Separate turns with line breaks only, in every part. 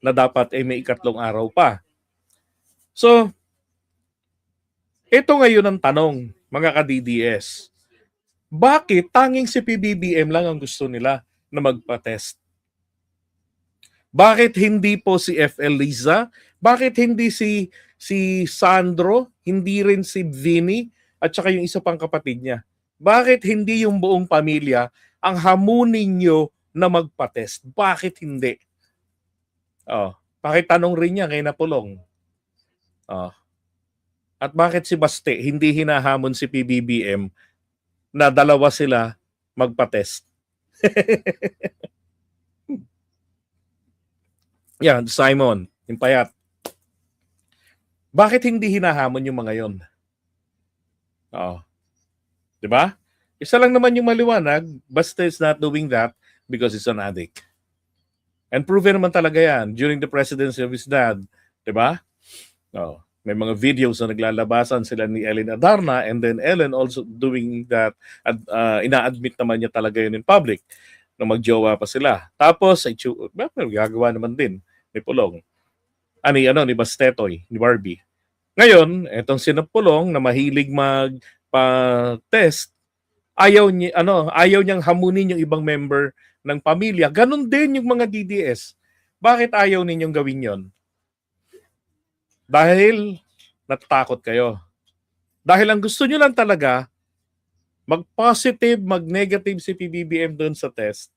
na dapat ay may ikatlong araw pa. So, ito ngayon ang tanong, mga ka-DDS. Bakit tanging si PBBM lang ang gusto nila na magpa-test? Bakit hindi po si FL Liza? Bakit hindi si Sandro? Hindi rin si Vinny? At saka yung isa pang kapatid niya? Bakit hindi yung buong pamilya ang hamunin nyo na magpa-test? Bakit hindi? Bakit tanong rin niya kay Napulong? At bakit si Baste hindi hinahamon si PBBM na dalawa sila magpa-test? Yan, Simon, yung payat. Bakit hindi hinahamon yung mga yon? Di ba? Isa lang naman yung maliwanag, Baste is not doing that because he's an addict. And proven naman talaga yan during the presidency of his dad. Di ba? May mga videos na naglalabasan sila ni Ellen Adarna, and then Ellen also doing that, at ina-admit naman niya talaga yun in public na magjowa pa sila. Tapos, gagawa naman din ni Pulong. Ni Bastetoy, ni Barbie. Ngayon, etong si Pulong na mahilig magpa-test, ayaw niyang hamunin yung ibang member ng pamilya. Ganon din yung mga DDS. Bakit ayaw ninyong gawin yon? Dahil natatakot kayo. Dahil ang gusto nyo lang talaga, mag-positive, mag-negative si PBBM doon sa test.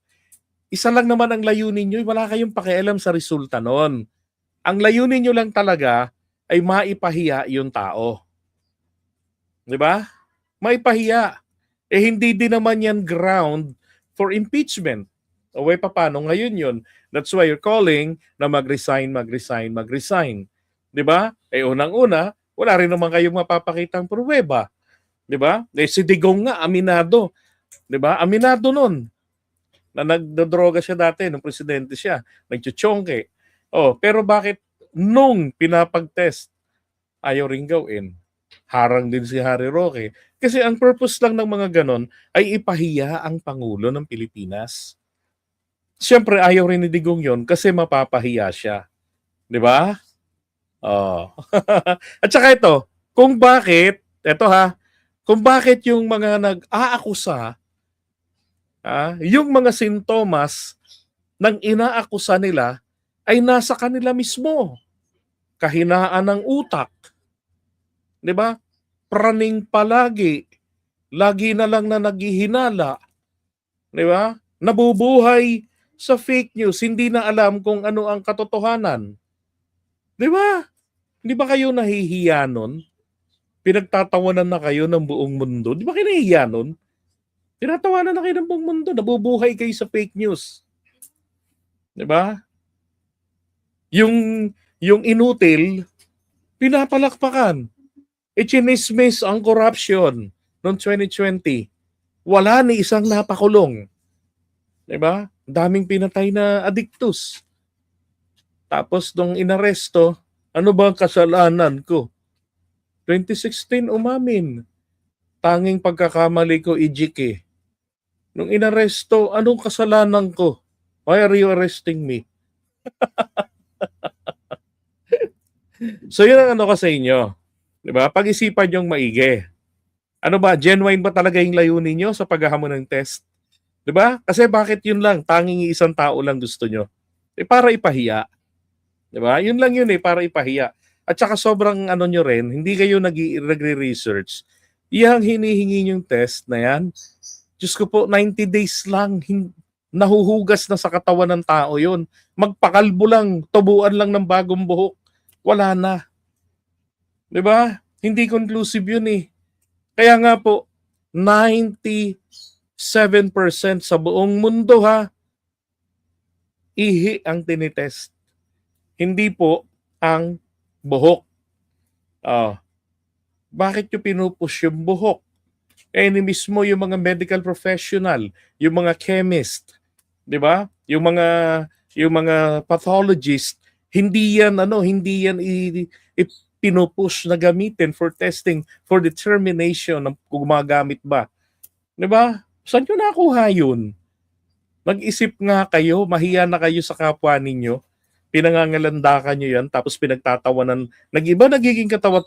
Isa lang naman ang layunin nyo, wala kayong pakialam sa resulta noon. Ang layunin nyo lang talaga ay maipahiya yung tao. Di ba? Maipahiya. Hindi din naman yan ground for impeachment. O paano ngayon yun? That's why you're calling na mag-resign. Di ba? Unang-una, wala rin naman kayong mapapakitang pruweba. Di ba? Si Digong nga, aminado. Di ba? Aminado nun. Na nagdodroga siya dati, nung presidente siya. Nagchuchongke. Pero bakit nung pinapag-test, ayaw rin gawin? Harang din si Harry Roque. Kasi ang purpose lang ng mga ganon ay ipahiya ang Pangulo ng Pilipinas. Siyempre, ayaw rin ni Digong yon kasi mapapahiya siya. Di ba? At saka kung bakit yung mga nag-aakusa, yung mga sintomas ng inaakusa nila ay nasa kanila mismo. Kahinaan ng utak. 'Di ba? Praning palagi. Lagi na lang na naghihinala. 'Di ba? Nabubuhay sa fake news, hindi na alam kung ano ang katotohanan. 'Di ba? Hindi ba kayo nahihiya nun? Pinagtatawanan na kayo ng buong mundo. Di ba kayo nahihiya nun? Tinatawanan na kayo ng buong mundo. Nabubuhay kayo sa fake news. Di ba? Yung inutil, pinapalakpakan. Chinismis ang corruption noong 2020. Wala ni isang napakulong. Di ba? Daming pinatay na adictus. Tapos nung inaresto, ano ba ang kasalanan ko? 2016 umamin. Tanging pagkakamali ko, Ijike. Nung inaresto, anong kasalanan ko? Why are you arresting me? So yun ang ko sa inyo. Diba? Pag-isipan yung maigi. Ano ba? Genuine ba talaga yung layunin nyo sa paghahamon ng test? Diba? Kasi bakit yun lang? Tanging isang tao lang gusto nyo. Para ipahiya. Diba? Yun lang yun para ipahiya. At saka sobrang nyo rin, hindi kayo nagre-research. Yang hinihingi yung test na yan, Diyos ko po, 90 days lang, nahuhugas na sa katawan ng tao yun. Magpakalbo lang, tubuan lang ng bagong buhok, wala na. Diba? Hindi conclusive yun Kaya nga po, 97% sa buong mundo ihi ang tinitest. Hindi po ang buhok. Bakit yung pinupush yung buhok? Ni mismo yung mga medical professional, yung mga chemist, 'di ba? Yung mga pathologist, hindi yan pinupush na gamitin for testing, for determination ng kung gumagamit ba. 'Di ba? Saan nyo nakuha yun? Mag-isip nga kayo, mahiya na kayo sa kapwa ninyo. pinangangalandakan nyo yan, tapos pinagtatawanan, nag-iba nagiging katawa-tawa